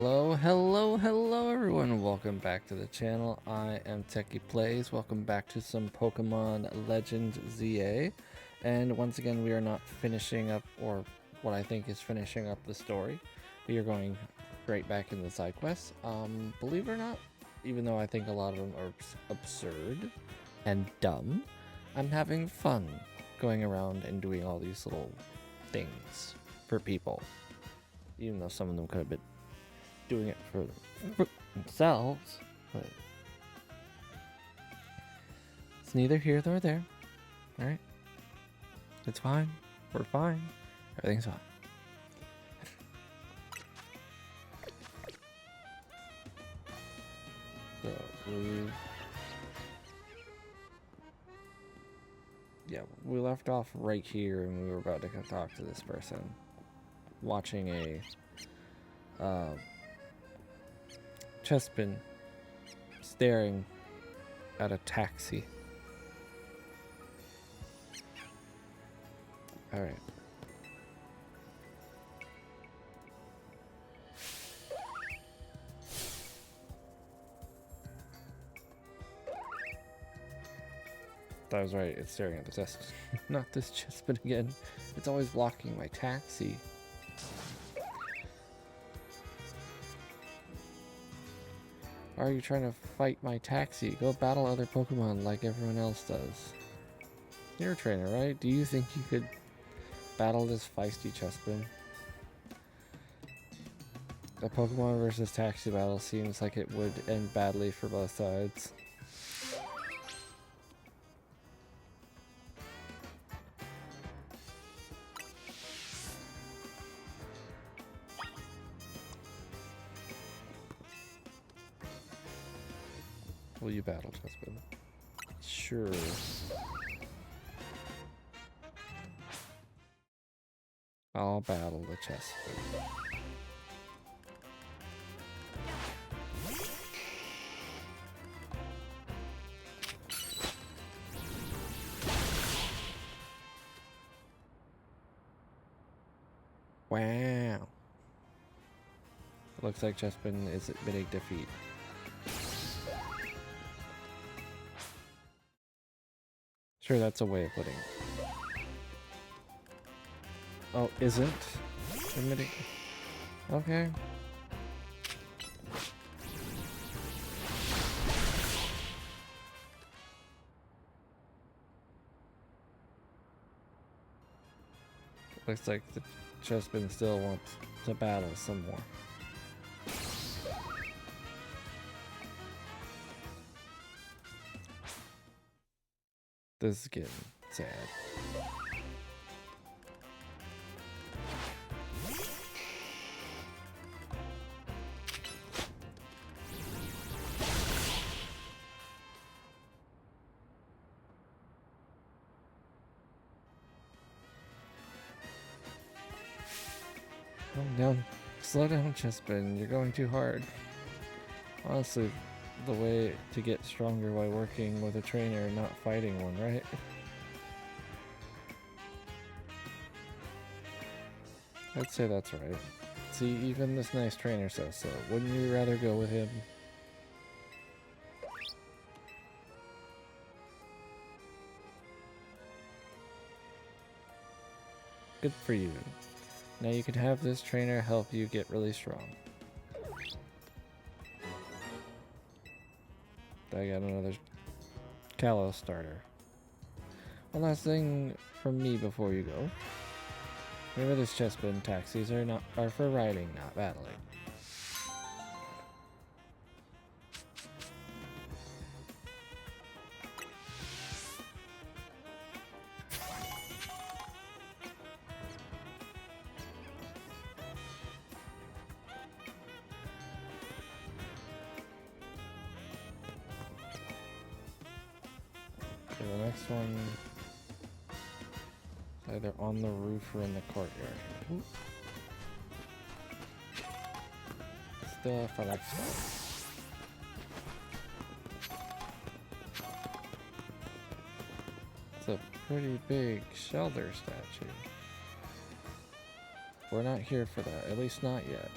Hello everyone, welcome back to the channel. I am TechyPlayz. Welcome back to some Pokemon Legend ZA. And once again, we are not finishing up, or what I think is finishing up the story. We are going straight back into the side quests. Believe it or not, even though I think a lot of them are absurd and dumb, I'm having fun going around and doing all these little things for people. Even though some of them could have been doing it for themselves, but it's neither here nor there. All right, it's fine. We're fine. Everything's fine. So we left off right here, and we were about to come talk to this person, watching a Chespin staring at a taxi. Alright. That was right, it's staring at the desk. Not this Chespin again. It's always blocking my taxi. Why are you trying to fight my taxi? Go battle other Pokemon like everyone else does. You're a trainer, right? Do you think you could battle this feisty Chespin? A Pokemon versus taxi battle seems like it would end badly for both sides. Will you battle Chespin? Sure. I'll battle the Chespin. Wow. Looks like Chespin is admitting defeat. Sure, that's a way of putting it. Oh, isn't? Admitting. Okay. Looks like the Chespin still wants to battle some more. This is getting sad. Calm down. Slow down, Chespin. You're going too hard. Honestly, the way to get stronger by working with a trainer, not fighting one, right? I'd say that's right. See, even this nice trainer says so. Wouldn't you rather go with him? Good for you. Now you can have this trainer help you get really strong. I got another Kalos starter. One last thing from me before you go. Remember, this Chespin taxis are for riding, not battling. Okay, the next one is either on the roof or in the courtyard. Ooh. Stuff, I like stuff. It's a pretty big Shelter statue. We're not here for that, at least not yet.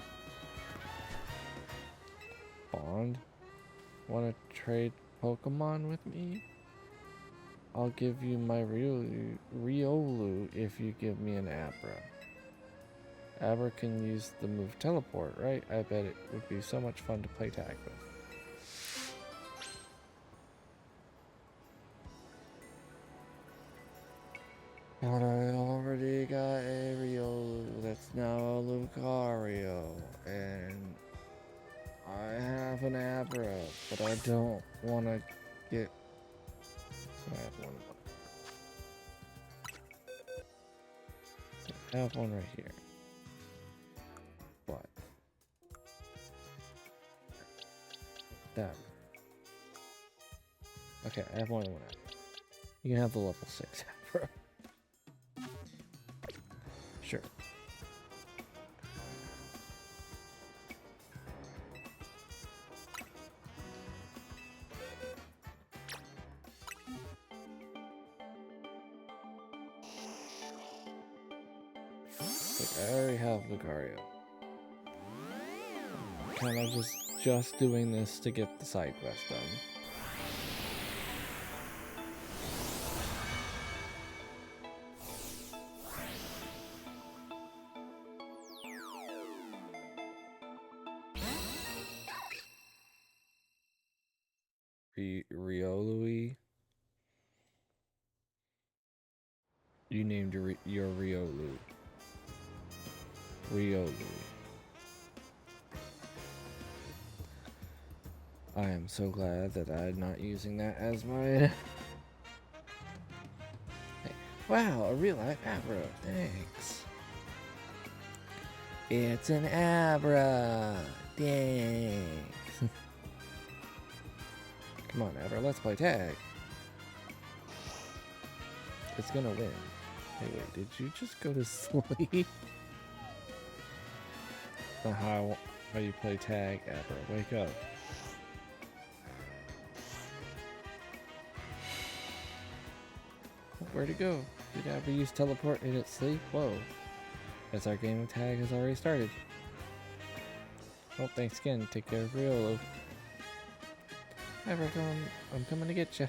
Want to trade Pokemon with me? I'll give you my Riolu if you give me an Abra. Abra can use the move Teleport, right? I bet it would be so much fun to play tag with. But I already got a Riolu that's now a Lucario, and I have an Abra, but I don't want to get... I have one right here. What? That. Okay, I have more than one Abra. You can have the level 6 Abra. Sure. Like, I already have Lucario. I'm kind of just doing this to get the side quest done. Riolu. You named your Riolu. Riolu. I am so glad that I'm not using that as my... Hey. Wow, a real life Abra. Thanks. It's an Abra. Thanks. Come on, Abra, let's play tag. It's gonna win. Hey, wait, did you just go to sleep? How you play tag, Abra? Wake up. Where'd it go? Did Abra use teleport in its sleep? Whoa. Guess our game of tag has already started. Oh, thanks again. Take care of Riolu. Abra, I'm coming to get you.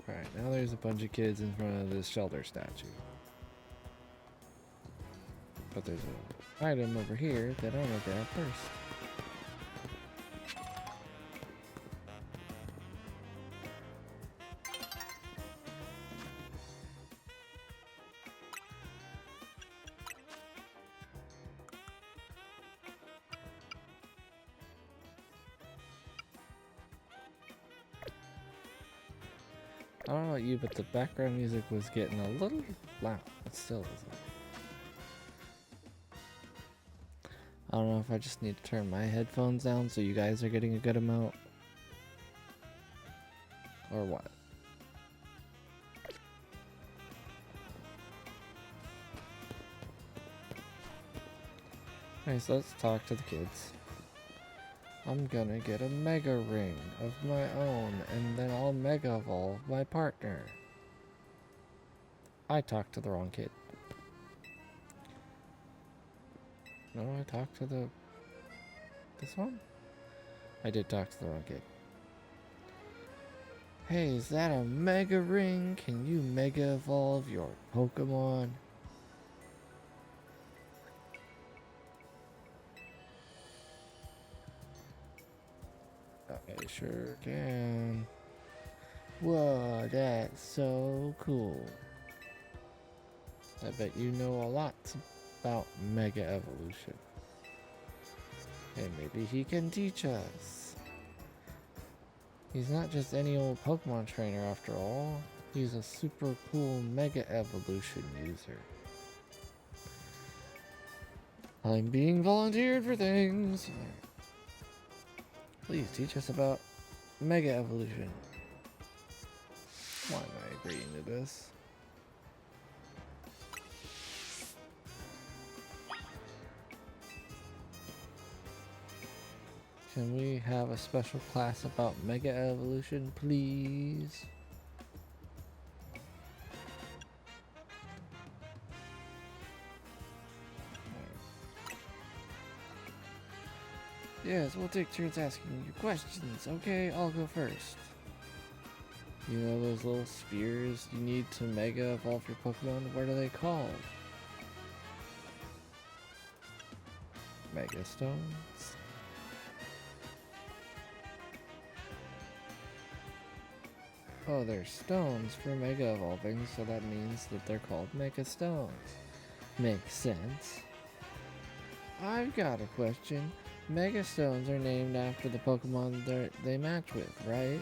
Alright, now there's a bunch of kids in front of this shelter statue. But there's an item over here that I'm gonna grab first. I don't know about you, but the background music was getting a little loud. It still isn't. I don't know if I just need to turn my headphones down so you guys are getting a good amount. Or what? Okay, so let's talk to the kids. I'm gonna get a Mega Ring of my own, and then I'll Mega Evolve my partner. I talked to the wrong kid. No, I talked to this one? I did talk to the wrong kid. Hey, is that a Mega Ring? Can you Mega Evolve your Pokemon? I sure can. Whoa, that's so cool. I bet you know a lot about Mega Evolution. And maybe he can teach us. He's not just any old Pokemon trainer after all. He's a super cool Mega Evolution user. I'm being volunteered for things. Please teach us about Mega Evolution. Why am I agreeing to this? Can we have a special class about Mega Evolution, please? Yes, we'll take turns asking you questions. Okay, I'll go first. You know those little spheres you need to Mega Evolve your Pokemon? What are they called? Mega Stones? Oh, they're stones for Mega Evolving, so that means that they're called Mega Stones. Makes sense. I've got a question. Mega Stones are named after the Pokemon they match with, right?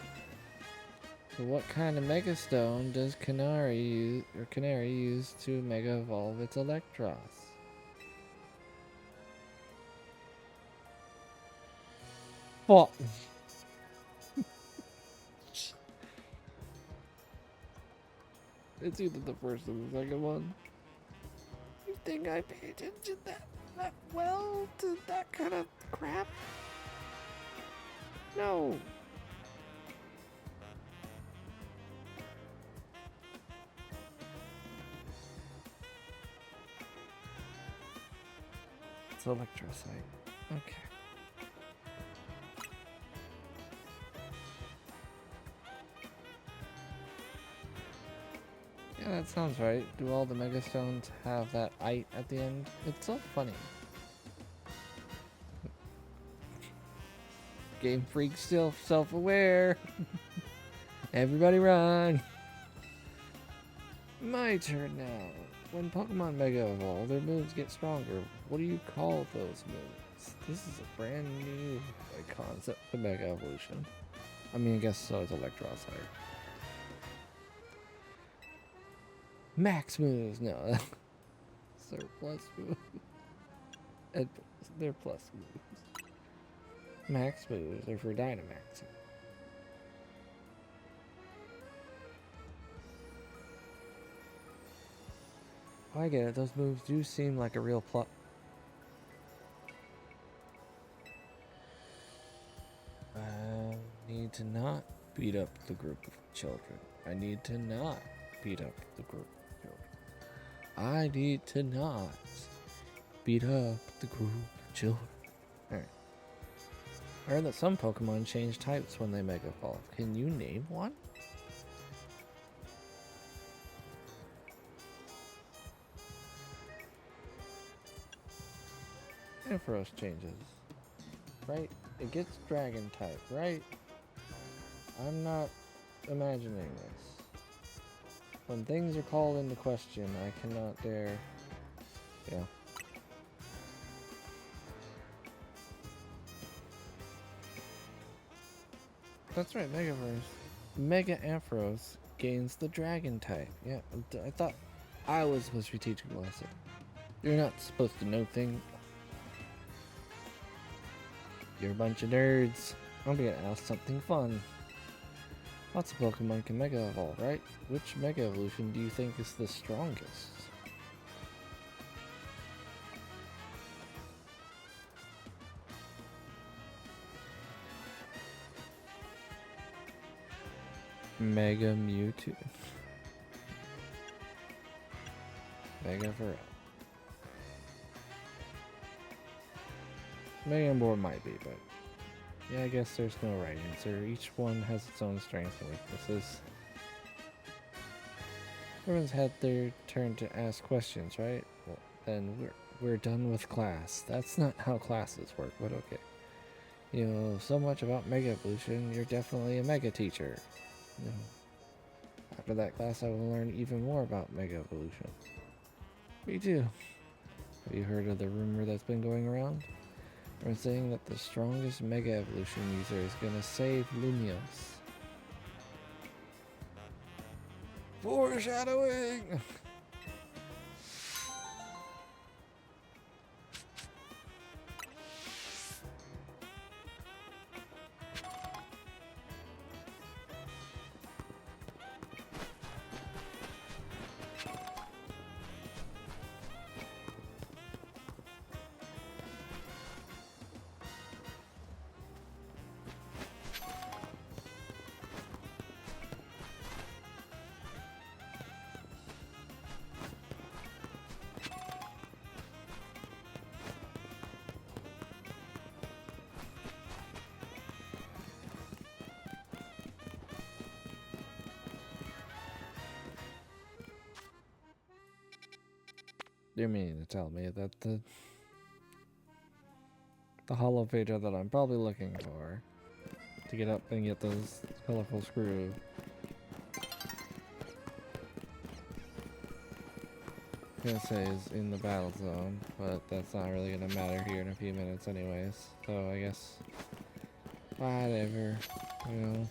So what kind of Mega Stone does Canary use to Mega Evolve its Electros? Well, it's either the first or the second one. You think I pay attention that well to that kind of crap? No. It's Electrocyte. Okay. Yeah, that sounds right. Do all the Mega Stones have that "ite" at the end? It's so funny. Game Freak still self-aware. Everybody run. My turn now. When Pokemon Mega Evolve, their moves get stronger. What do you call those moves? This is a brand new concept for Mega Evolution. I mean, I guess so is Electrocyte. Max moves, no. Surplus moves. They're plus moves. Max moves are for Dynamaxing. Oh, I get it. Those moves do seem like a real plot. I need to not beat up the group of children. I need to not beat up the group of children. I need to not beat up the group of children. Alright. I heard that some Pokemon change types when they Mega Evolve. Can you name one? Ampharos changes. Right? It gets Dragon type, right? I'm not imagining this. When things are called into question, I cannot dare. Yeah. That's right, Mega Ampharos gains the Dragon type. Yeah, I thought I was supposed to be teaching a lesson. You're not supposed to know things. You're a bunch of nerds. I'm gonna ask something fun. Lots of Pokemon can Mega Evolve, right? Which Mega Evolution do you think is the strongest? Mega Mewtwo. Mega Varel. Mega Boar might be, but yeah, I guess there's no right answer. Each one has its own strengths and weaknesses. Everyone's had their turn to ask questions, right? Well, then we're done with class. That's not how classes work, but okay. You know so much about Mega Evolution, you're definitely a Mega teacher. You know, after that class, I will learn even more about Mega Evolution. Me too. Have you heard of the rumor that's been going around? They're saying that the strongest Mega Evolution user is gonna save Lumiose. Foreshadowing! You're meaning to tell me that the hollow fader that I'm probably looking for to get up and get those colorful screw. I'm gonna say is in the battle zone, but that's not really gonna matter here in a few minutes anyways. So I guess whatever, you know.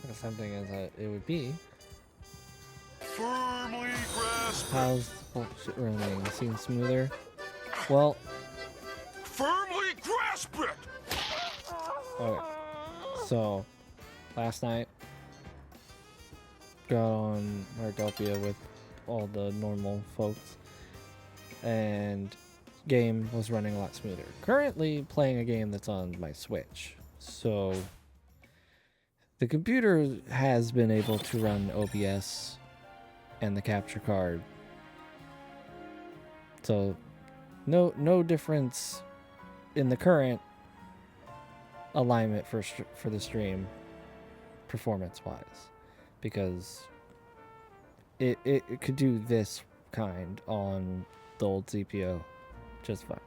As tempting as it would be. Firmly grasp. How's bullshit running? Seems smoother. Well, Firmly grasp it. okay. So last night got on R.E.P.O with all the normal folks, and game was running a lot smoother. Currently playing a game that's on my Switch, so the computer has been able to run OBS and the capture card. So no difference in the current alignment for the stream performance wise, because it could do this kind on the old CPO just fine.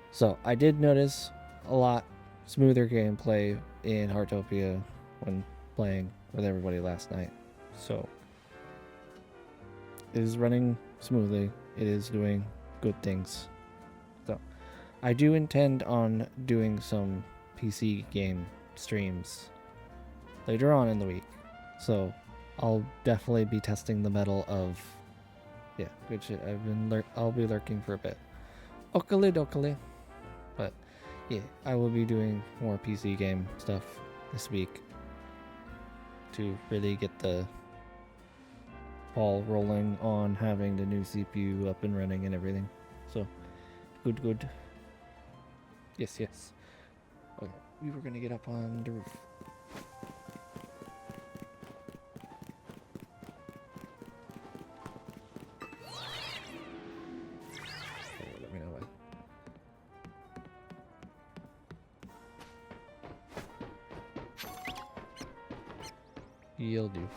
So I did notice a lot smoother gameplay in R.E.P.O when playing with everybody last night. So it is running smoothly. It is doing good things. So I do intend on doing some PC game streams later on in the week. So I'll definitely be testing the metal of, yeah, good shit. I'll be lurking for a bit. Okali. But yeah, I will be doing more PC game stuff this week to really get the ball rolling on having the new CPU up and running and everything. So good. Yes. Okay, we were gonna get up on the roof. Okay, let me know when. You'll do.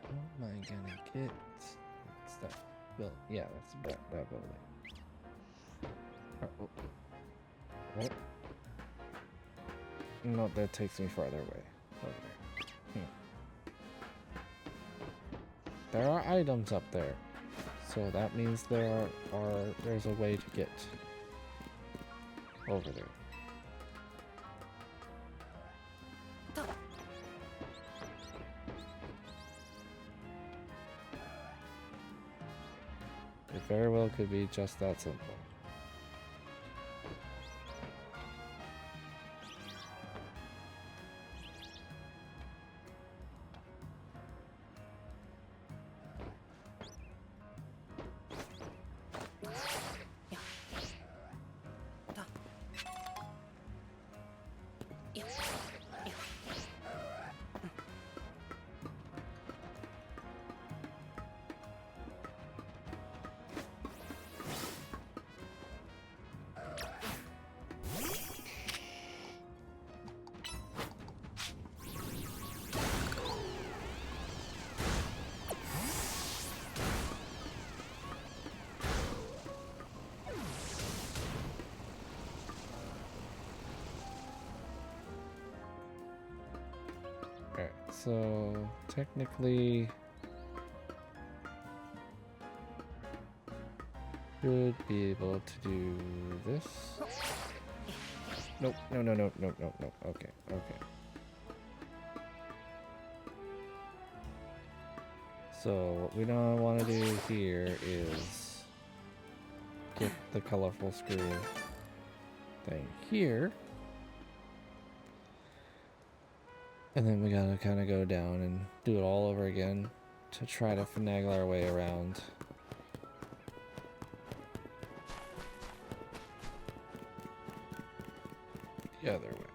What am I gonna get? What's that? Well, yeah, that's that building. Oh. No, that takes me farther away. Okay. There are items up there, so that means there's a way to get over there. It very well could be just that simple. Alright, so technically should be able to do this. Nope, no. Okay. So what we don't want to do here is get the colorful screw thing here. And then we gotta kind of go down and do it all over again to try to finagle our way around. The other way.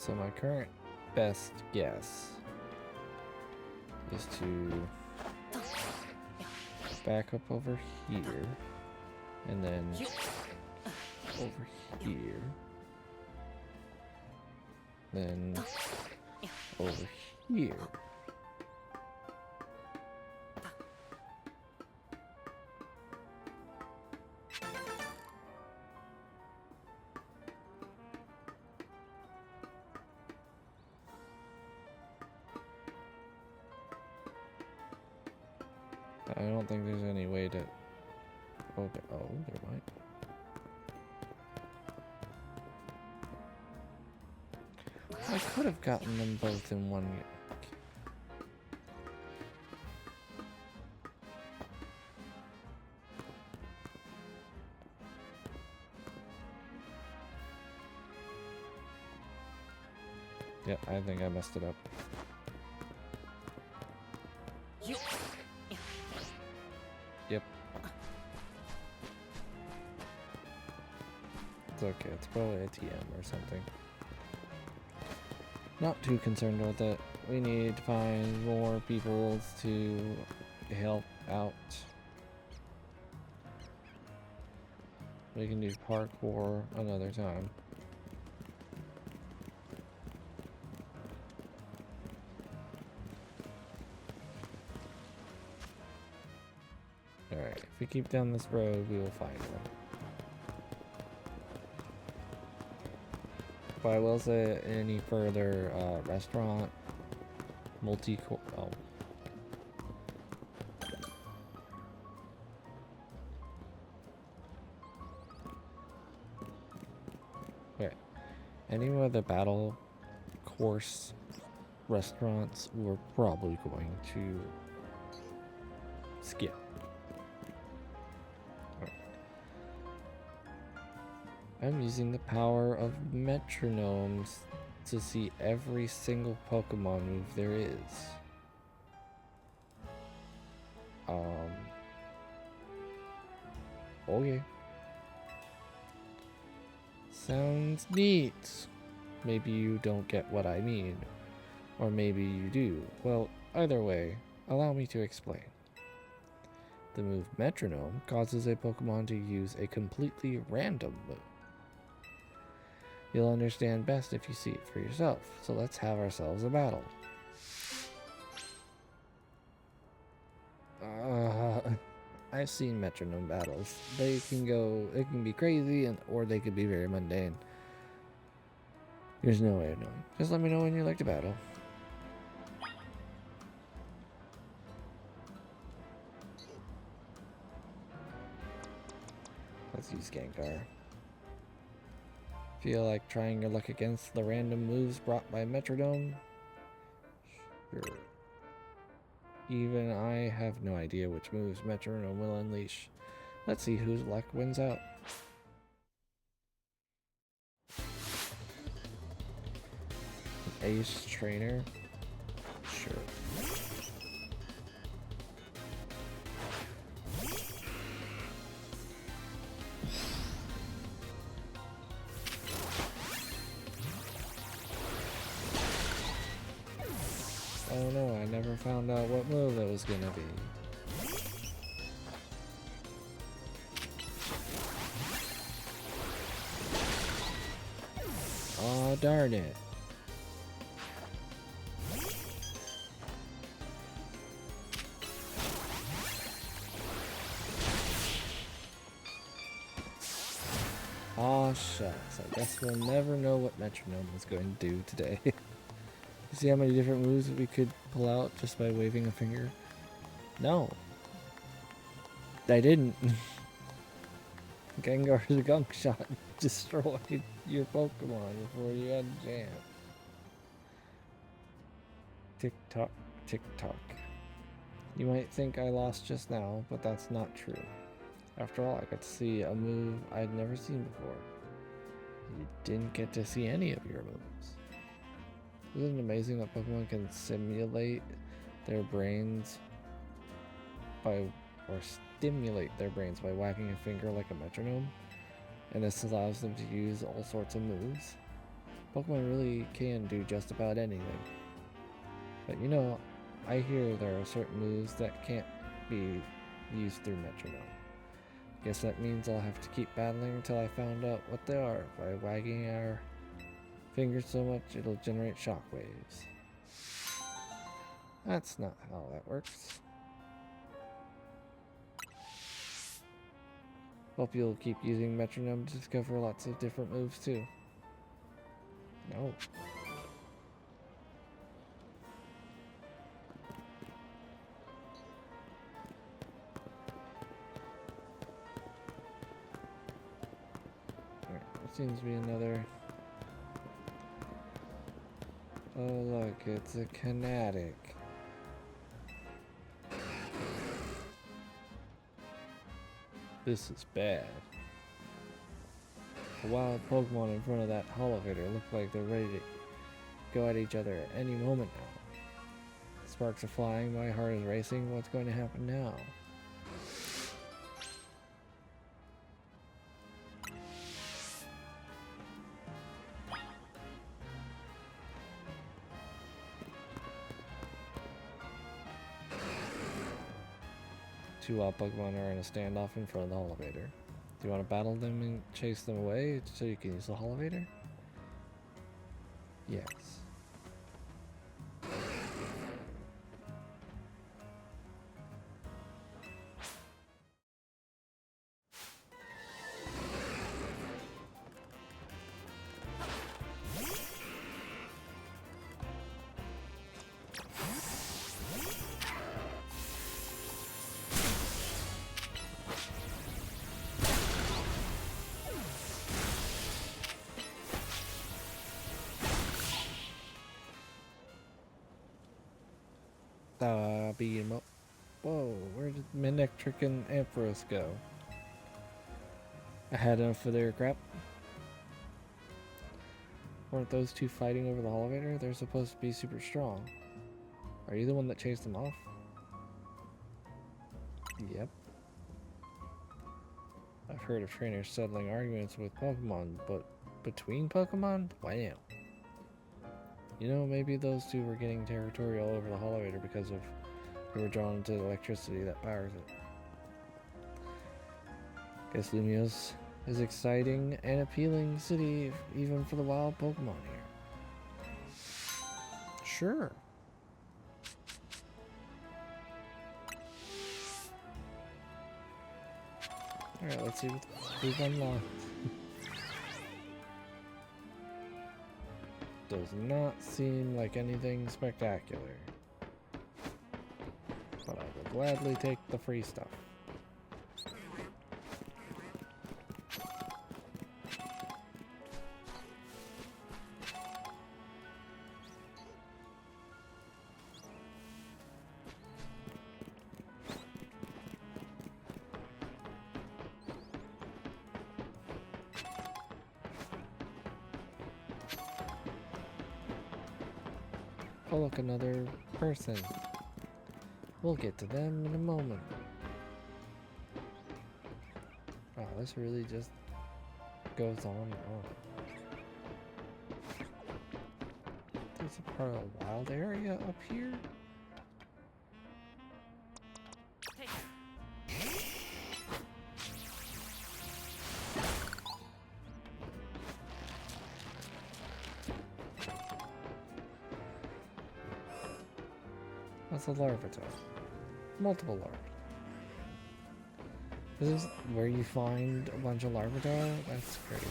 So my current best guess is to back up over here and then over here, then over here. I don't think there's any way to... Oh, there might. I could have gotten them both in one. Yeah, I think I messed it up. Yep. It's okay, it's probably a TM or something. Not too concerned with it. We need to find more people to help out. We can do parkour another time. Alright, if we keep down this road, we will find one. But I will say any further restaurant, multi-core, oh. Okay, any of the battle course restaurants we're probably going to skip. I'm using the power of metronomes to see every single Pokemon move there is. Okay. Sounds neat. Maybe you don't get what I mean. Or maybe you do. Well, either way, allow me to explain. The move Metronome causes a Pokemon to use a completely random move. You'll understand best if you see it for yourself, so let's have ourselves a battle. I've seen Metronome battles. It can be crazy, or they can be very mundane. There's no way of knowing. Just let me know when you like to battle. Let's use Gengar. Feel like trying your luck against the random moves brought by Metronome? Sure. Even I have no idea which moves Metronome will unleash. Let's see whose luck wins out. Ace Trainer? Sure. Oh no, I never found out what move it was gonna be. Aw, darn it. Aw, shucks. I guess we'll never know what Metronome is going to do today. See how many different moves we could pull out just by waving a finger? No. I didn't. Gengar's gunk shot destroyed your Pokemon before you had a chance. Tick tock, tick tock. You might think I lost just now, but that's not true. After all, I got to see a move I'd never seen before. You didn't get to see any of your moves. Isn't it amazing that Pokemon can simulate their brains stimulate their brains by wagging a finger like a metronome? And this allows them to use all sorts of moves. Pokemon really can do just about anything. But you know, I hear there are certain moves that can't be used through Metronome. Guess that means I'll have to keep battling until I found out what they are by wagging our fingers so much it'll generate shockwaves. That's not how that works. Hope you'll keep using Metronome to discover lots of different moves too. No. Alright, there seems to be another. Oh look, it's a kinetic. This is bad. The wild Pokemon in front of that elevator look like they're ready to go at each other at any moment now. Sparks are flying, my heart is racing. What's going to happen now? Two wild Pokemon are in a standoff in front of the elevator. Do you want to battle them and chase them away so you can use the elevator? Yes. Beat him up. Whoa, where did Manectric and Ampharos go? I had enough of their crap. Weren't those two fighting over the elevator? They're supposed to be super strong. Are you the one that chased them off? Yep. I've heard of trainers settling arguments with Pokemon, but between Pokemon? Wow. You know, maybe those two were getting territorial over the elevator because of they were drawn to the electricity that powers it. Guess Lumiose is exciting and appealing city even for the wild Pokemon here. Sure. Alright, let's see what we've unlocked. Does not seem like anything spectacular. But I will gladly take the free stuff. Oh look, another person. We'll get to them in a moment. Wow, this really just goes on and on. There's a part of a wild area up here? That's a Larvitar. Multiple Larvitar. This is where you find a bunch of Larvitar? That's crazy.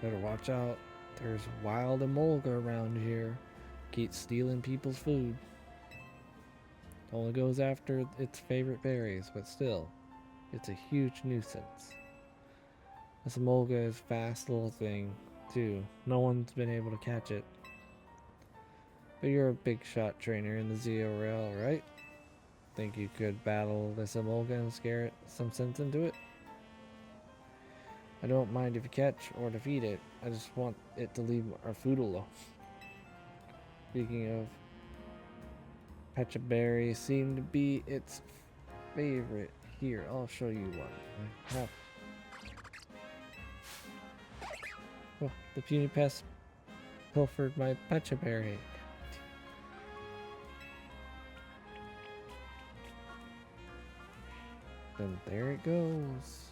Better watch out. There's wild Emolga around here. Keeps stealing people's food. Only goes after its favorite berries, but still, it's a huge nuisance. This Emolga is a fast little thing, too. No one's been able to catch it. But you're a big shot trainer in the ZORL, right? Think you could battle this Emolga and scare it some sense into it? I don't mind if you catch or defeat it. I just want it to leave our food alone. Speaking of, Pechaberry seem to be its favorite. Here, I'll show you one. I have. Oh, the puny pest pilfered my Pechaberry. And there it goes.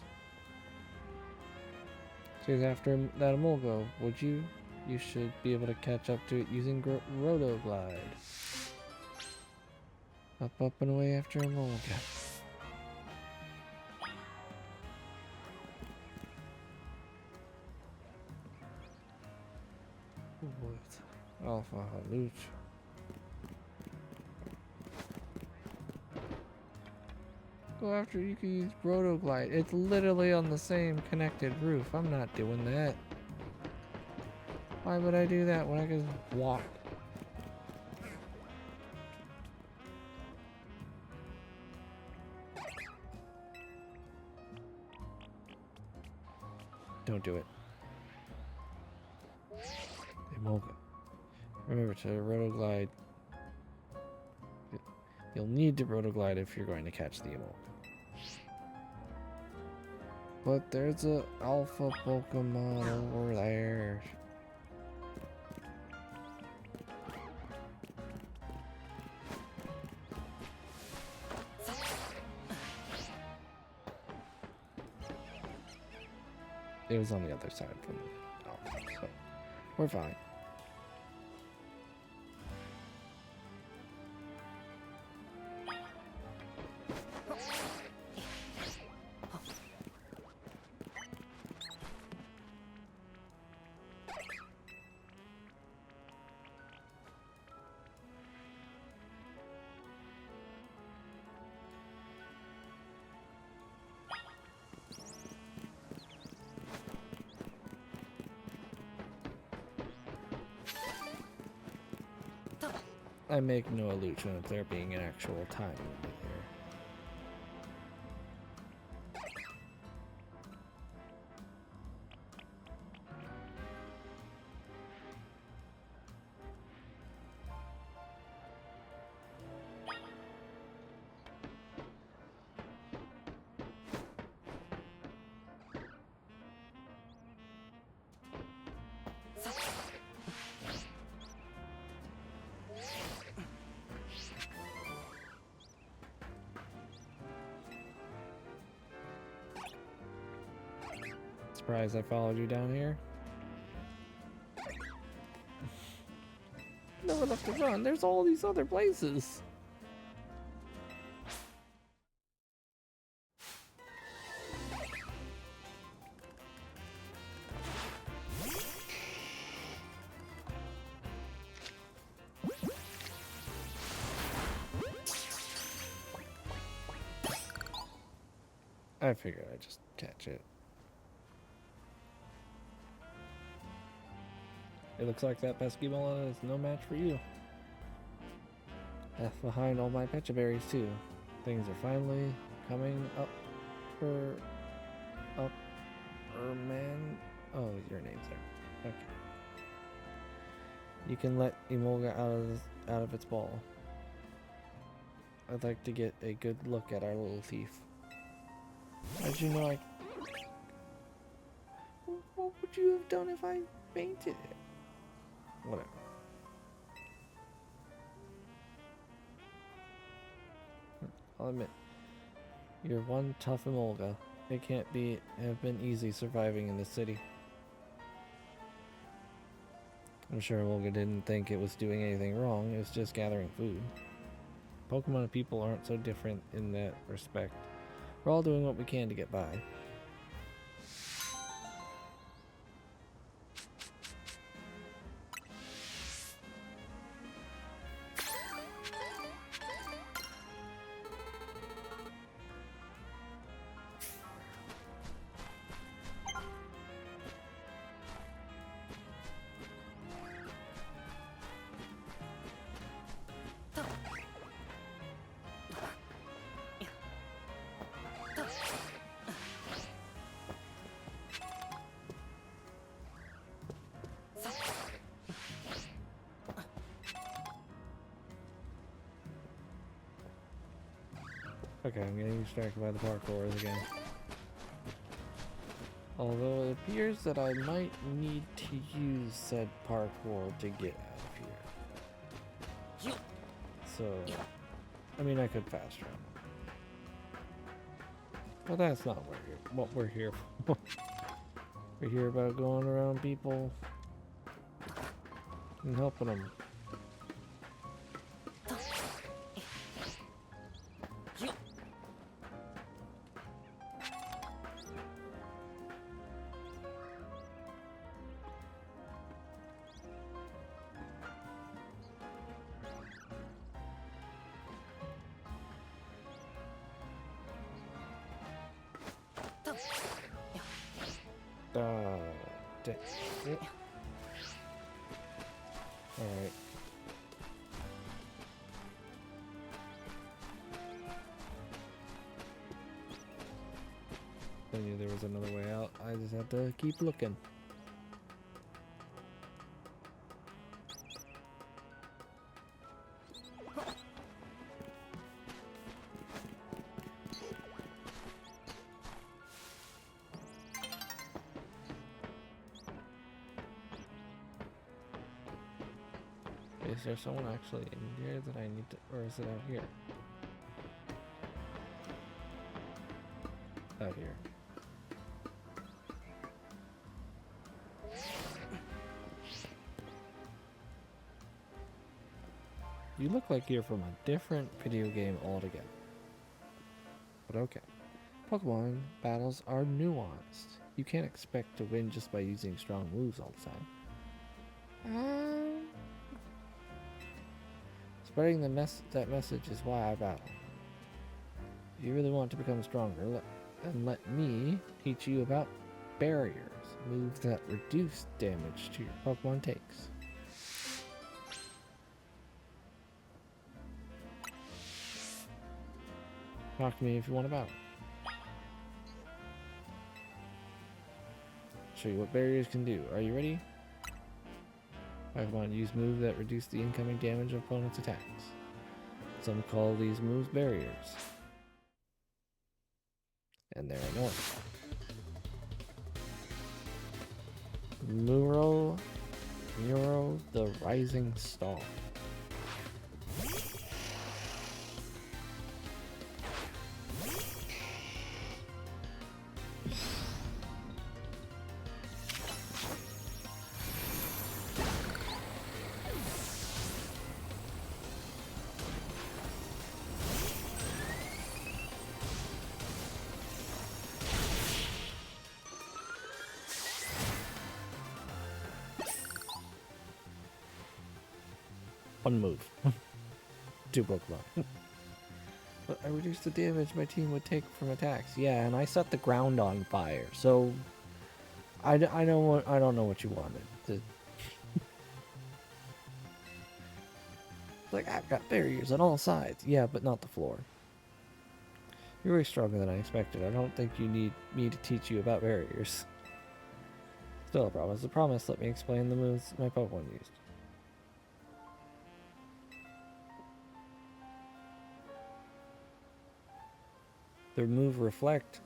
Chase after that Emolga, would you? You should be able to catch up to it using Rotoglide. Up and away after Emolga. What? Alpha Haluch. Go after you can use Rotoglide. It's literally on the same connected roof. I'm not doing that. Why would I do that when I can walk? Don't do it. Emolga. Remember to Rotoglide. You'll need to Rotoglide if you're going to catch the Emolga. But there's a alpha Pokemon over there. It was on the other side from alpha, so we're fine. I make no illusion of there being an actual time limit here. Surprised I followed you down here. Nowhere left to run. There's all these other places. I figured I'd just catch it. It looks like that pesky Mullen is no match for you. Left behind all my Pechaberries too. Things are finally coming up for man. Oh, your name's there. Okay. You can let Emolga out of its ball. I'd like to get a good look at our little thief. How'd you know I... What would you have done if I fainted it? Whatever. I'll admit, you're one tough Emolga. It can't have been easy surviving in this city. I'm sure Emolga didn't think it was doing anything wrong. It was just gathering food. Pokemon and people aren't so different in that respect. We're all doing what we can to get by. Okay, I'm getting distracted by the parkours again. Although it appears that I might need to use said parkour to get out of here. So, I mean, I could fast run. But that's not what we're here for. We're here about going around people and helping them. Alright. I knew there was another way out. I just have to keep looking. Is there someone actually in here that I need to, or is it out here? Out here. You look like you're from a different video game altogether. But okay. Pokemon battles are nuanced. You can't expect to win just by using strong moves all the time. Spreading that message is why I battle. If you really want to become stronger, then let me teach you about barriers, moves that reduce damage to your Pokemon takes. Talk to me if you want to battle. Show you what barriers can do. Are you ready? Pokemon use moves that reduce the incoming damage of opponents' attacks. Some call these moves barriers. And they're annoying. Muro the Rising Star. One move. 2 Pokemon. But I reduced the damage my team would take from attacks. Yeah, and I set the ground on fire. So I don't know what you wanted. Like, I've got barriers on all sides. Yeah, but not the floor. You're way stronger than I expected. I don't think you need me to teach you about barriers. Still a promise. A promise. Let me explain the moves my Pokemon used. The move Reflect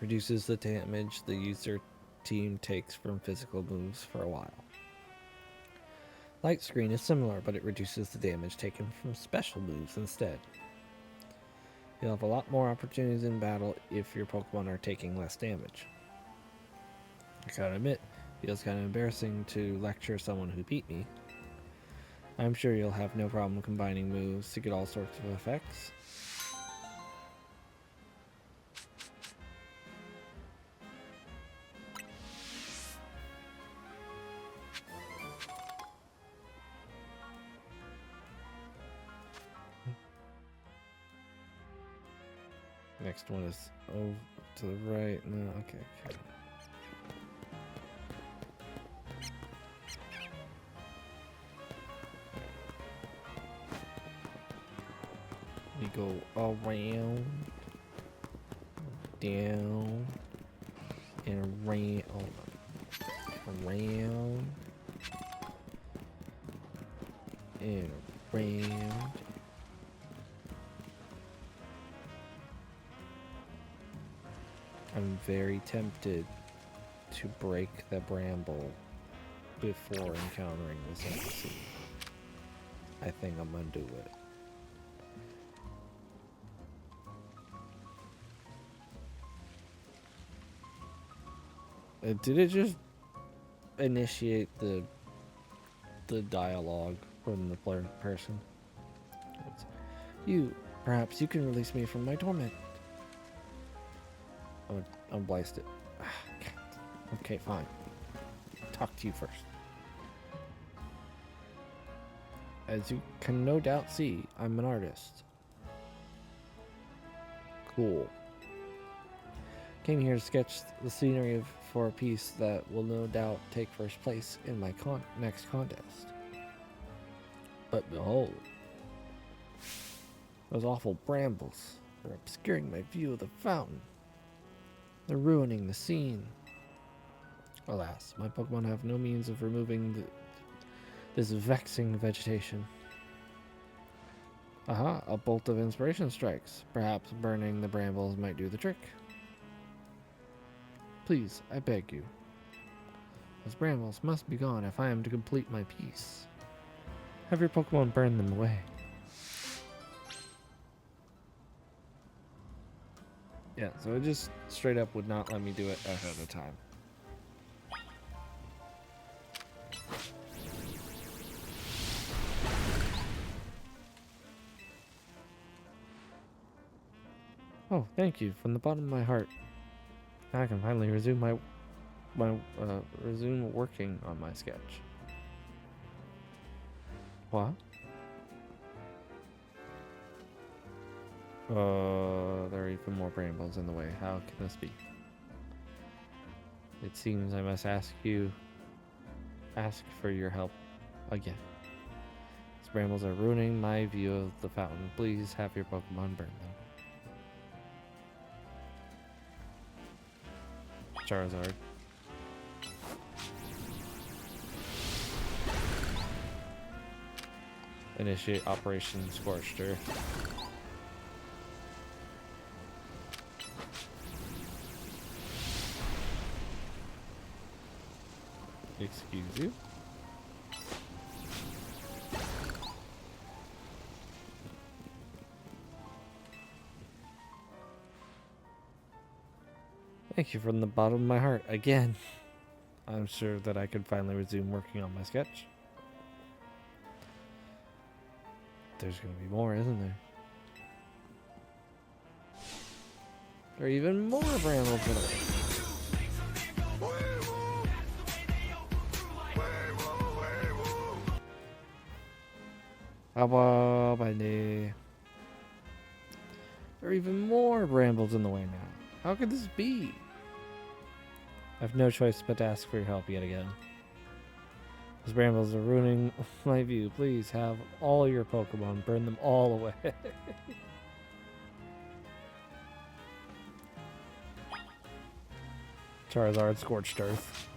reduces the damage the user team takes from physical moves for a while. Light Screen is similar, but it reduces the damage taken from special moves instead. You'll have a lot more opportunities in battle if your Pokemon are taking less damage. I gotta admit, it feels kind of embarrassing to lecture someone who beat me. I'm sure you'll have no problem combining moves to get all sorts of effects. Next one is over to the right. No, okay. We go around, down, and around, around, and around. I'm very tempted to break the bramble before encountering this NPC. I think I'm gonna do it. Did it just initiate the dialogue from the player person? Perhaps you can release me from my torment. I'm blasted. Okay, fine. Talk to you first. As you can no doubt see, I'm an artist. Cool. Came here to sketch the scenery for a piece that will no doubt take first place in my next contest. But behold, those awful brambles are obscuring my view of the fountain. They're ruining the scene. Alas, my Pokemon have no means of removing this vexing vegetation. Aha, a bolt of inspiration strikes. Perhaps burning the brambles might do the trick. Please, I beg you. Those brambles must be gone if I am to complete my piece. Have your Pokemon burn them away. Yeah, so it just straight up would not let me do it ahead of time. Oh, thank you from the bottom of my heart. Now I can finally resume resume working on my sketch. What? There are even more brambles in the way. How can this be? It seems I must ask for your help again. These brambles are ruining my view of the fountain. Please have your Pokemon burn them. Charizard. Initiate Operation Scorched Earth. Excuse you? Thank you from the bottom of my heart again. I'm sure that I can finally resume working on my sketch. There's gonna be more, isn't there? There are even more brambles in it. There are even more brambles in the way now. How could this be? I have no choice but to ask for your help yet again. These brambles are ruining my view. Please have all your Pokemon burn them all away. Charizard Scorched Earth.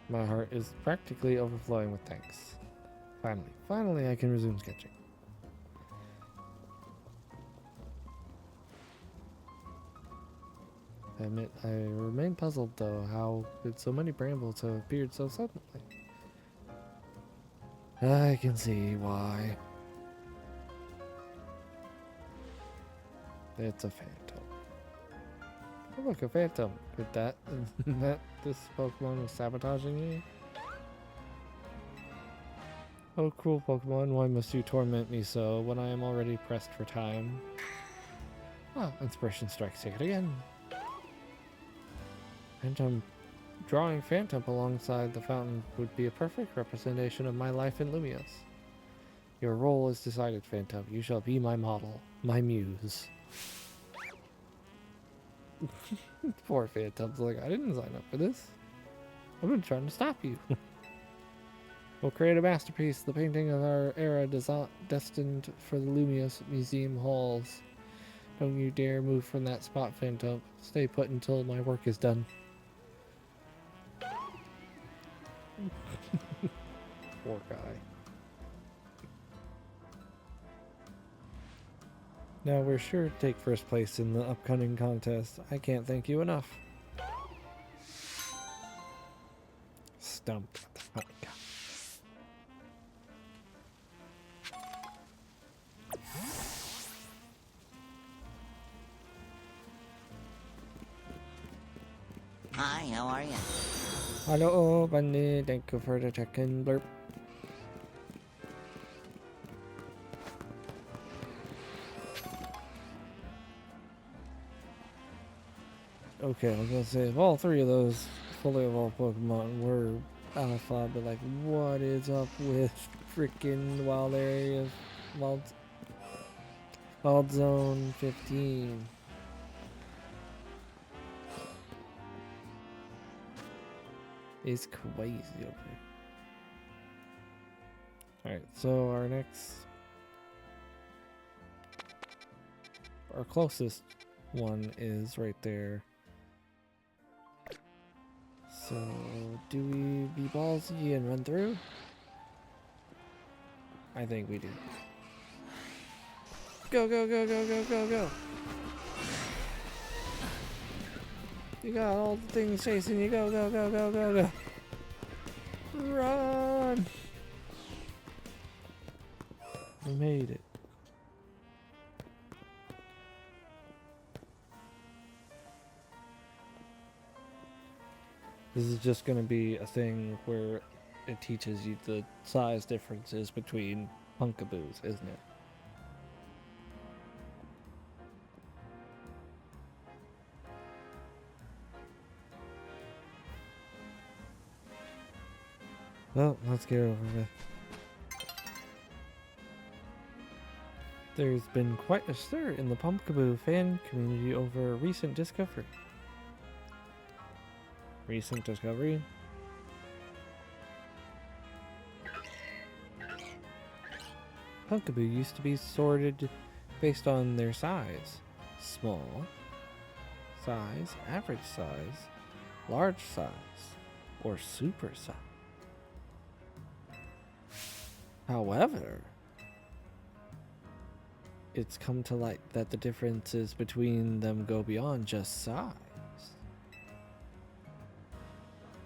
My heart is practically overflowing with thanks. Finally I can resume sketching. I admit, I remain puzzled though, how could so many brambles have appeared so suddenly? I can see why. It's a phantom. Oh look, a phantom. Could that this Pokemon was sabotaging me? Oh cruel Pokemon, why must you torment me so when I am already pressed for time? Ah, inspiration strikes again. Phantom. Drawing Phantom alongside the fountain would be a perfect representation of my life in Lumiose. Your role is decided, Phantom. You shall be my model, my muse. Poor Phantom's like, I didn't sign up for this. I've been trying to stop you. We'll create a masterpiece, the painting of our era destined for the Lumiose Museum halls. Don't you dare move from that spot, Phantom. Stay put until my work is done. Poor guy. Now we're sure to take first place in the upcoming contest. I can't thank you enough. Stumped. Oh, God. Hi, how are you? Hello, Bunny. Thank you for the check-in blurb. Okay, I was gonna say, if all three of those fully evolved Pokemon were alpha, but like, what is up with freaking wild area, wild zone 15? It's crazy over here. Alright, so our closest one is right there. So, do we be ballsy and run through? I think we do. Go, go, go, go, go, go, go! You got all the things chasing you. Go, go, go, go, go, go! Run! We made it. This is just going to be a thing where it teaches you the size differences between Punkaboos, isn't it? Well, let's get over with. There's been quite a stir in the Pumpkaboo fan community over a recent discovery. Recent discovery? Pumpkaboo used to be sorted based on their size. Small size, average size, large size, or super size. However, it's come to light that the differences between them go beyond just size.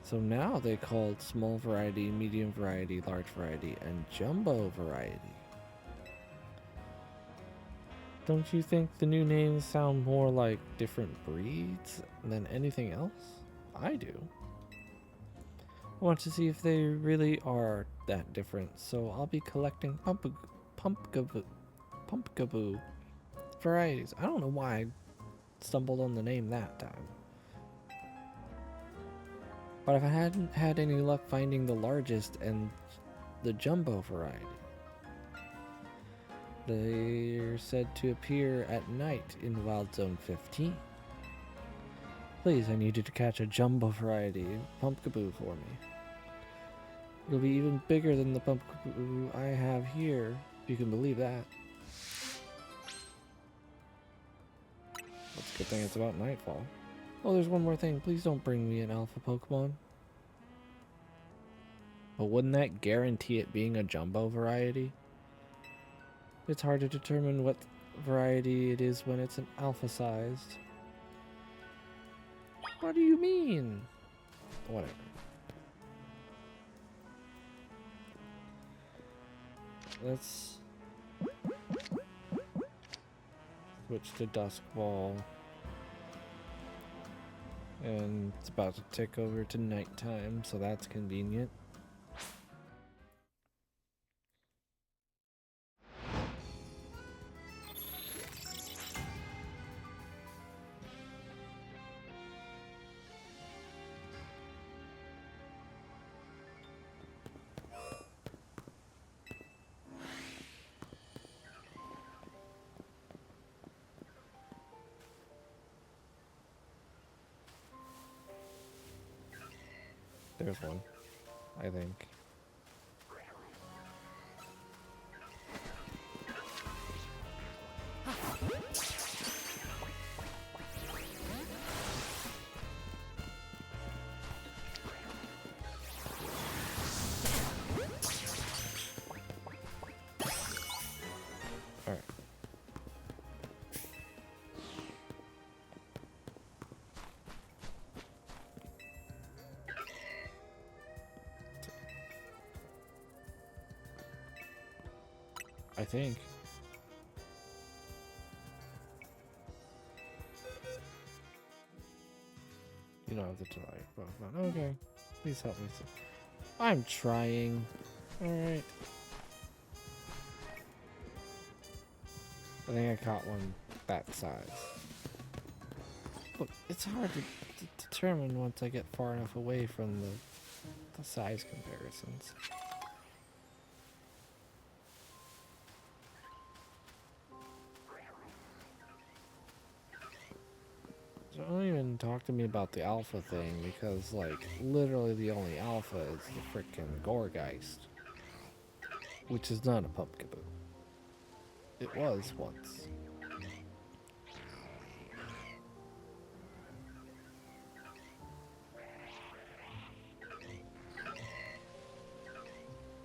So now they called small variety, medium variety, large variety, and jumbo variety. Don't you think the new names sound more like different breeds than anything else? I do. I want to see if they really are that different, so I'll be collecting Pumpkaboo varieties. I don't know why I stumbled on the name that time. But if I hadn't had any luck finding the largest and the jumbo variety. They're said to appear at night in Wild Zone 15. Please, I need you to catch a jumbo variety Pumpkaboo for me. It'll be even bigger than the Pumpkaboo I have here, if you can believe that. That's a good thing it's about nightfall. Oh, there's one more thing. Please don't bring me an alpha Pokemon. But wouldn't that guarantee it being a jumbo variety? It's hard to determine what variety it is when it's an alpha sized. What do you mean? Whatever. Let's switch to Dusk Ball. And it's about to tick over to nighttime, so that's convenient. There's one, I think. Alright. I think. You don't have to try. Okay. Please help me. I'm trying. Alright. I think I caught one that size. Look, it's hard to determine once I get far enough away from the size comparisons. So don't even talk to me about the alpha thing because, like, literally the only alpha is the frickin' Gorgeist, which is not a Pumpkaboo. It was once.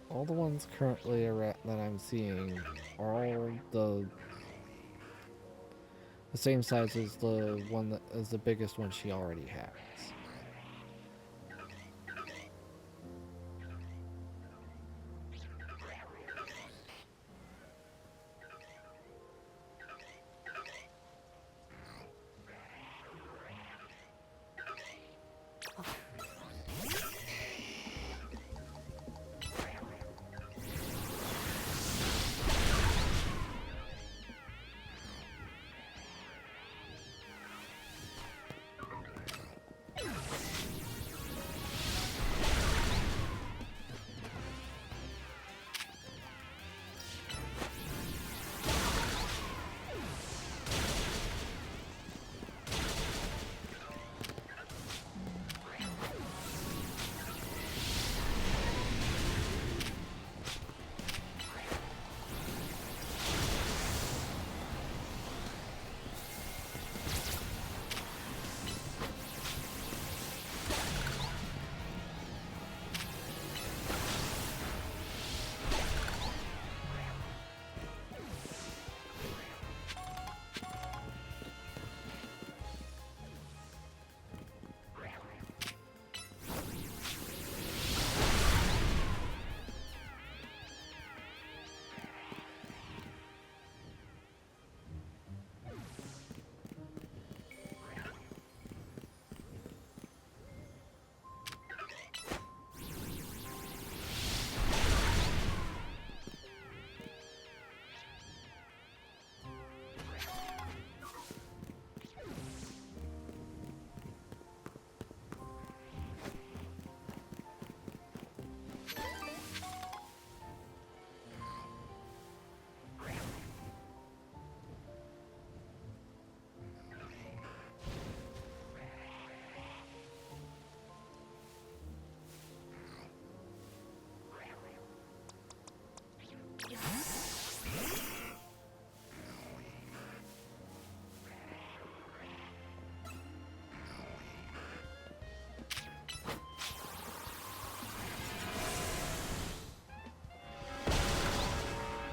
All the ones currently that I'm seeing are all the same size as the one that is the biggest one she already has.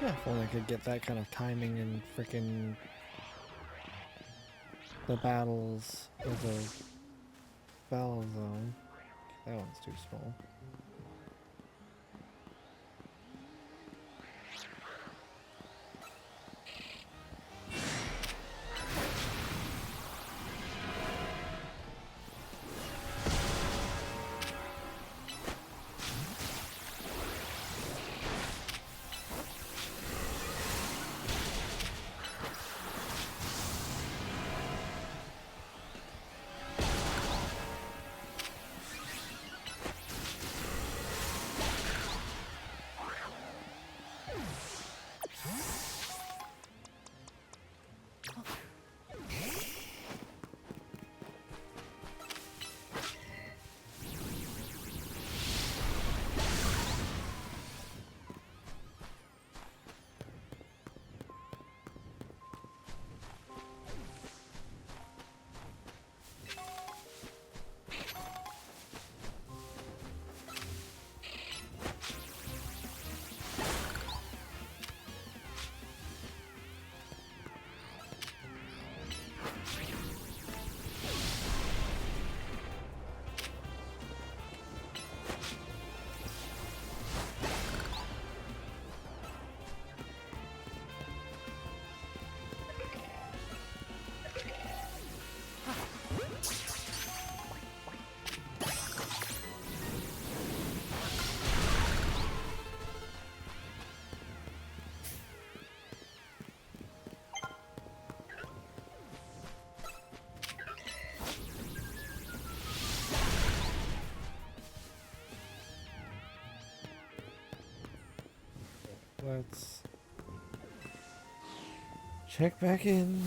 Yeah, if only I could get that kind of timing in frickin' the battles of the battle zone. That one's too small. let's check back in.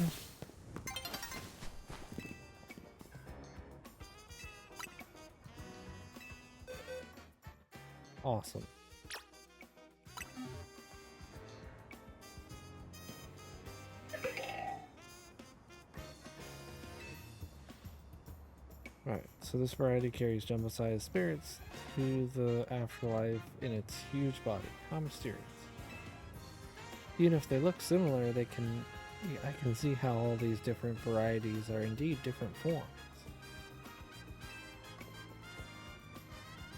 Awesome. Alright, so this variety carries jumbo-sized spirits to the afterlife in its huge body. How mysterious. Even if they look similar, I can see how all these different varieties are indeed different forms.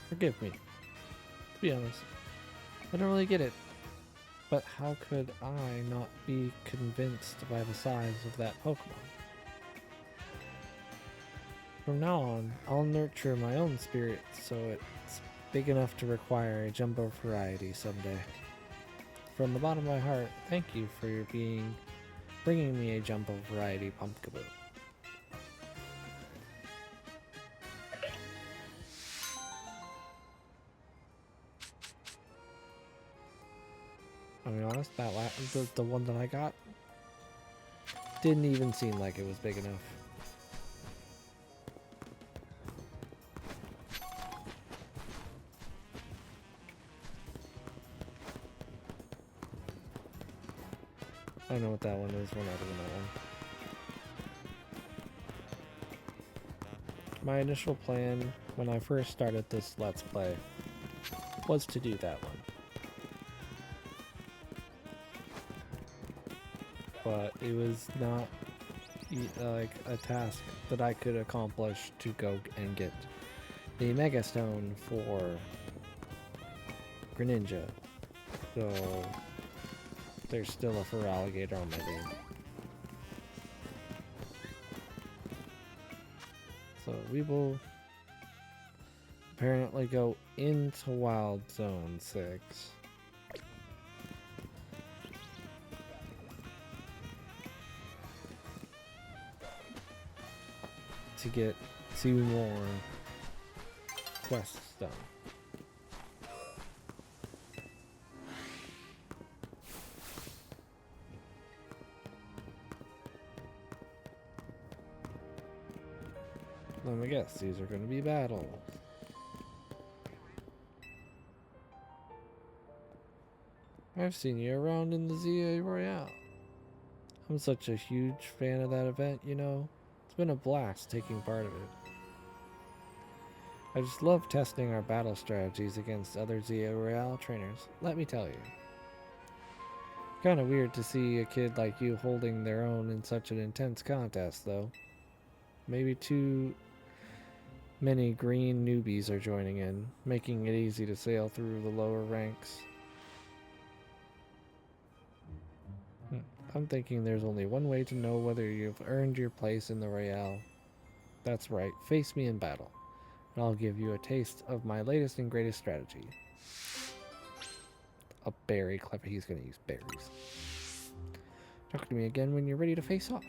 Forgive me. To be honest, I don't really get it. But how could I not be convinced by the size of that Pokemon? From now on, I'll nurture my own spirit so it's big enough to require a jumbo variety someday. From the bottom of my heart, thank you for bringing me a jumbo variety Pumpkaboo. I'll be honest, the one that I got didn't even seem like it was big enough. I know what that one is. We're not doing that one. My initial plan when I first started this Let's Play was to do that one. But it was not like a task that I could accomplish to go and get the Mega Stone for Greninja. So there's still a Feraligatr on my team. So we will apparently go into Wild Zone 6. To get 2 more quests done. Let me guess, these are going to be battles. I've seen you around in the ZA Royale. I'm such a huge fan of that event, you know. It's been a blast taking part of it. I just love testing our battle strategies against other ZA Royale trainers, let me tell you. Kinda weird to see a kid like you holding their own in such an intense contest, though. Maybe too many green newbies are joining in, making it easy to sail through the lower ranks. I'm thinking there's only one way to know whether you've earned your place in the Royale. That's right, face me in battle, and I'll give you a taste of my latest and greatest strategy. A berry, clever, he's gonna use berries. Talk to me again when you're ready to face off.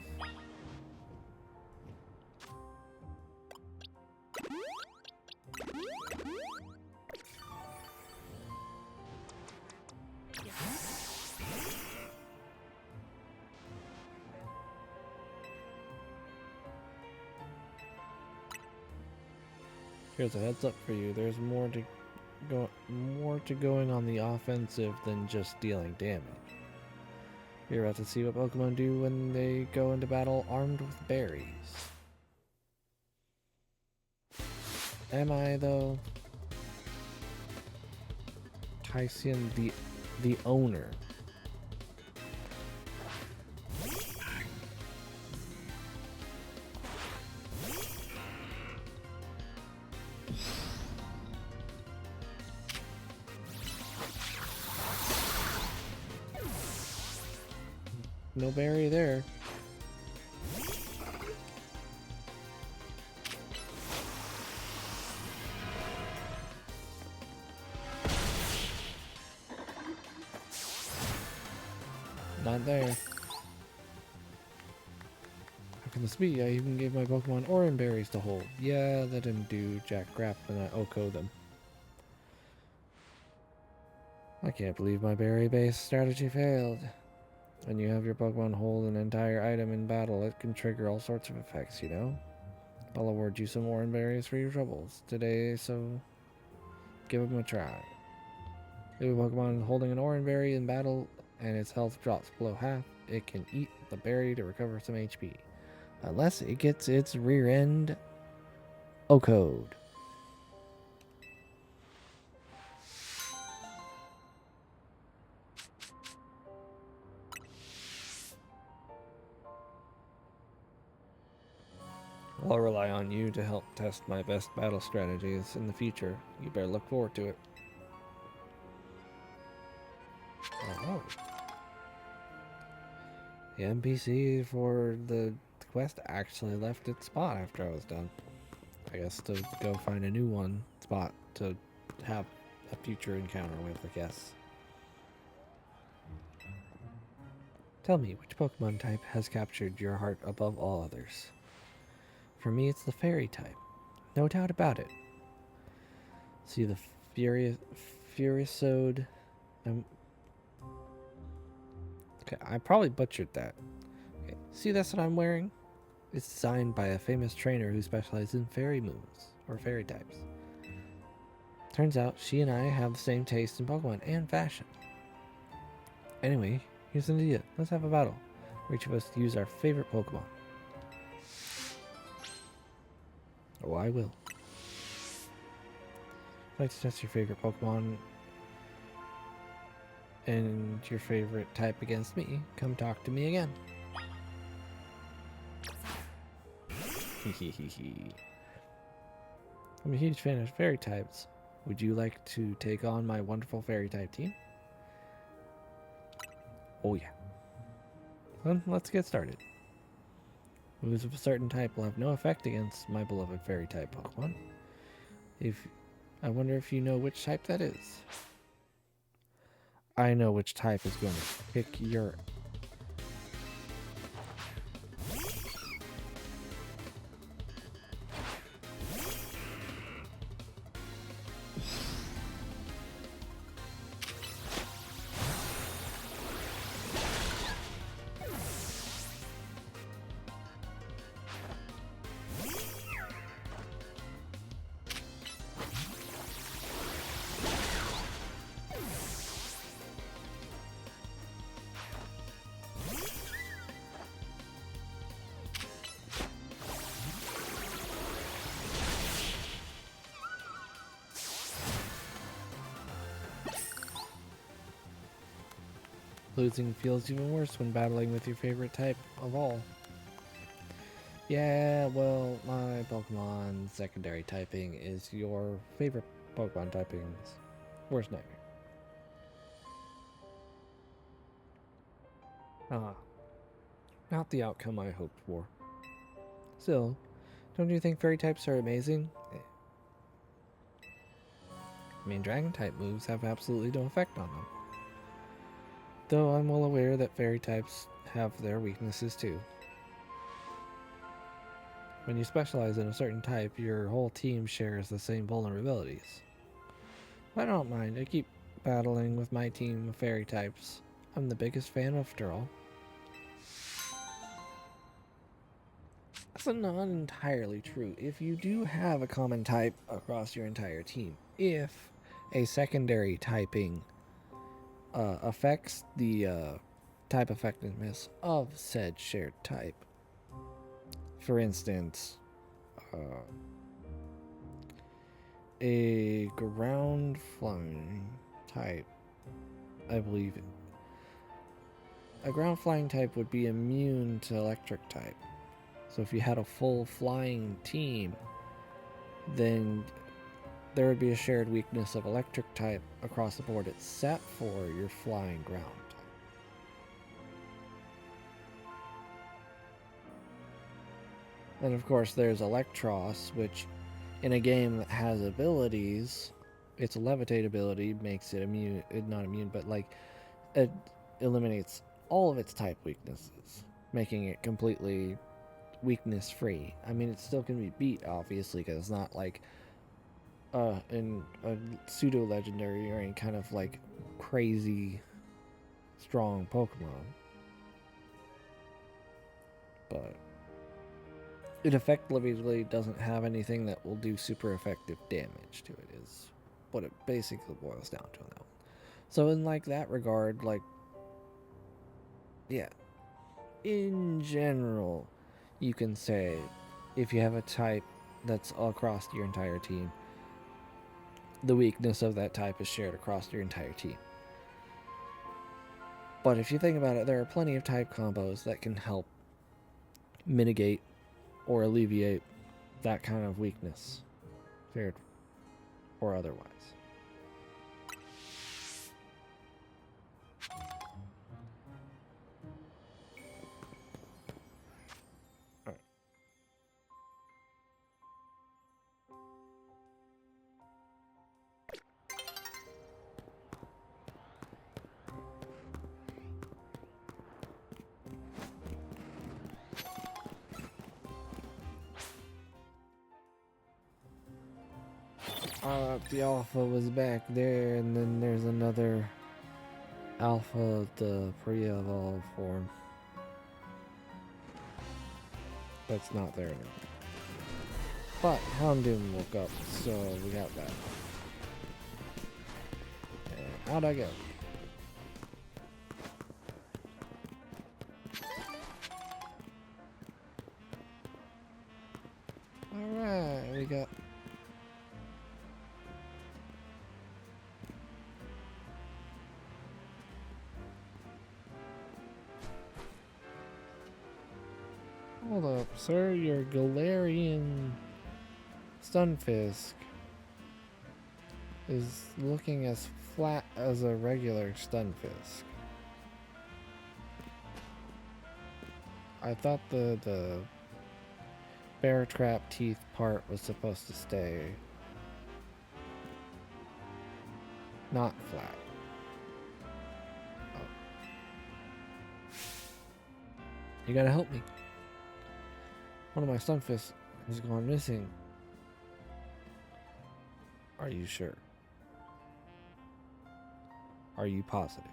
Here's a heads up for you. There's more to going on the offensive than just dealing damage. You're about to see what Pokemon do when they go into battle armed with berries. Am I though? Tyson, the owner. No berry there. Not there. How can this be? I even gave my Pokemon Oran berries to hold. Yeah, that didn't do jack crap when I Oko them. I can't believe my berry-based strategy failed. When you have your Pokemon hold an entire item in battle, it can trigger all sorts of effects, you know? I'll award you some orange berries for your troubles today, so give them a try. If a Pokemon holding an orange berry in battle and its health drops below half, it can eat the berry to recover some HP. Unless it gets its rear end O-code. I'll rely on you to help test my best battle strategies in the future. You better look forward to it. Oh. The NPC for the quest actually left its spot after I was done. I guess to go find a new spot to have a future encounter with, I guess. Tell me, which Pokemon type has captured your heart above all others? For me, it's the fairy type. No doubt about it. See the Furiousode. Okay, I probably butchered that. Okay, see this that I'm wearing? It's designed by a famous trainer who specializes in fairy moves, or fairy types. Turns out she and I have the same taste in Pokemon and fashion. Anyway, here's an idea. Let's have a battle, where each of us use our favorite Pokemon. Oh, I will. I'd like to test your favorite Pokemon and your favorite type against me. Come talk to me again. I'm a huge fan of fairy types. Would you like to take on my wonderful fairy type team? Oh yeah. Well, let's get started. Moves of a certain type will have no effect against my beloved fairy type Pokemon. I wonder if you know which type that is. I know which type is going to kick your... Losing feels even worse when battling with your favorite type of all. Yeah, well, my Pokemon secondary typing is your favorite Pokemon typing's worst nightmare. Not the outcome I hoped for. Still, don't you think fairy types are amazing? I mean, dragon type moves have absolutely no effect on them. Though I'm well aware that fairy types have their weaknesses too. When you specialize in a certain type, your whole team shares the same vulnerabilities. I don't mind. I keep battling with my team of fairy types. I'm the biggest fan after all. That's not entirely true. If you do have a common type across your entire team, if a secondary typing affects the type effectiveness of said shared type. For instance, a ground flying type, I believe a ground flying type would be immune to electric type. So if you had a full flying team, then there would be a shared weakness of electric type across the board except for your flying ground type. And of course there's Electros, which in a game that has abilities, its levitate ability makes it immune, not immune, but like it eliminates all of its type weaknesses, making it completely weakness free. I mean, it still can be beat obviously because it's not like in a pseudo legendary or any kind of like crazy strong Pokemon. But it effectively doesn't have anything that will do super effective damage to it, is what it basically boils down to on that one. So in like that regard, like, yeah, in general, you can say if you have a type that's across your entire team, the weakness of that type is shared across your entire team. But if you think about it, there are plenty of type combos that can help mitigate or alleviate that kind of weakness, shared or otherwise. The alpha was back there, and then there's another alpha, the pre-evolved form. That's not there anymore. But Houndoom woke up, so we got that. And how'd I go? Alright, we got... Hold up, sir, your Galarian Stunfisk is looking as flat as a regular Stunfisk. I thought the bear trap teeth part was supposed to stay not flat. Oh. You gotta help me. One of my Stunfists has gone missing. Are you sure? Are you positive?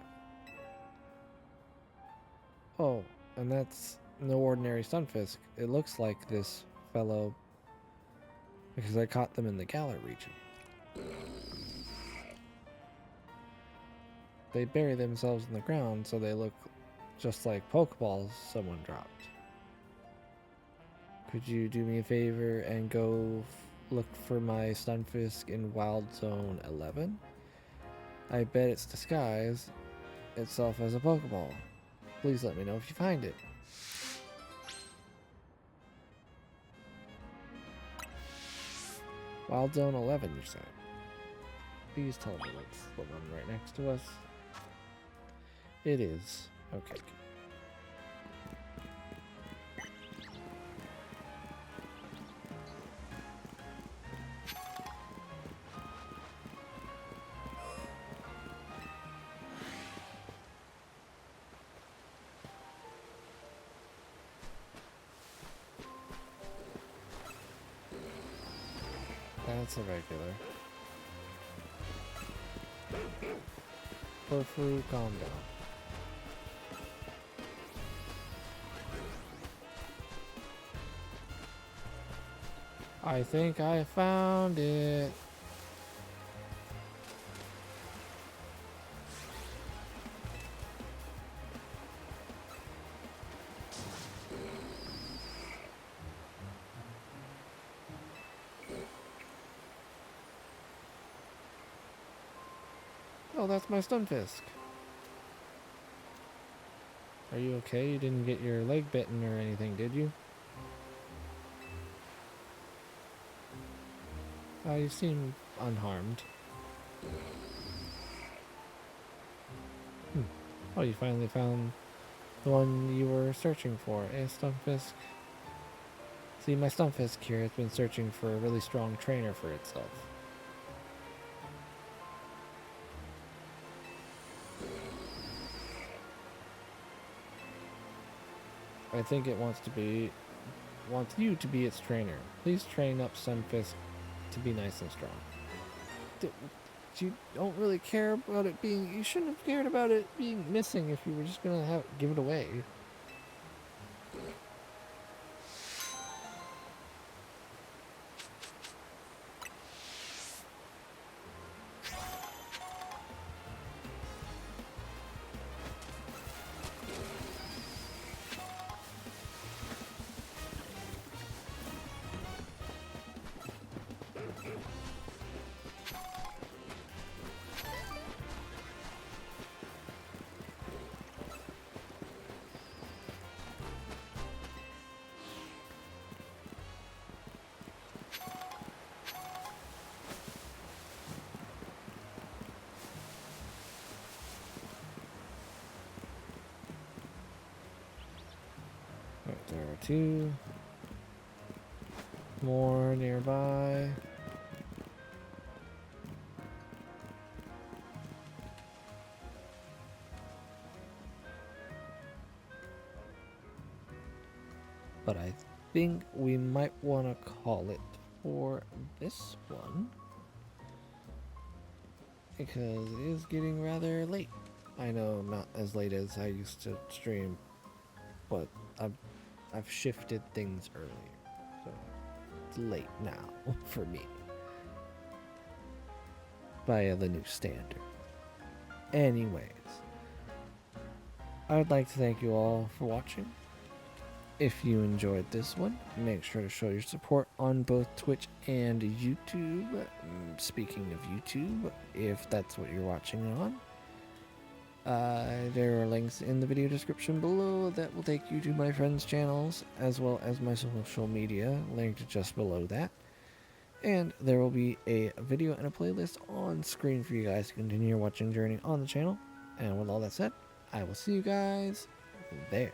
Oh, and that's no ordinary Stunfisk. It looks like this fellow because I caught them in the Galar region. They bury themselves in the ground so they look just like Pokeballs someone dropped. Could you do me a favor and go look for my Stunfisk in Wild Zone 11? I bet it's disguised itself as a Pokeball. Please let me know if you find it. Wild Zone 11, you said. Please tell me that's the one right next to us. It is. Okay. That's a regular. Porphyry, calm down. I think I found it. Oh, that's my Stunfisk. Are you okay? You didn't get your leg bitten or anything, did you? You seem unharmed. Oh, you finally found the one you were searching for, eh, Stunfisk? See, my Stunfisk here has been searching for a really strong trainer for itself. I think it wants you to be its trainer. Please train up Stunfisk to be nice and strong. that you don't really care about it being. You shouldn't have cared about it being missing if you were just gonna give it away. Right, there are two more nearby. But I think we might want to call it for this one because it is getting rather late. I know not as late as I used to stream, but I've shifted things earlier, so it's late now for me by the new standard. Anyways, I would like to thank you all for watching. If you enjoyed this one, make sure to show your support on both Twitch and YouTube. Speaking of YouTube, if that's what you're watching on, there are links in the video description below that will take you to my friends' channels, as well as my social media, linked just below that. And there will be a video and a playlist on screen for you guys to continue your watching journey on the channel. And with all that said, I will see you guys there.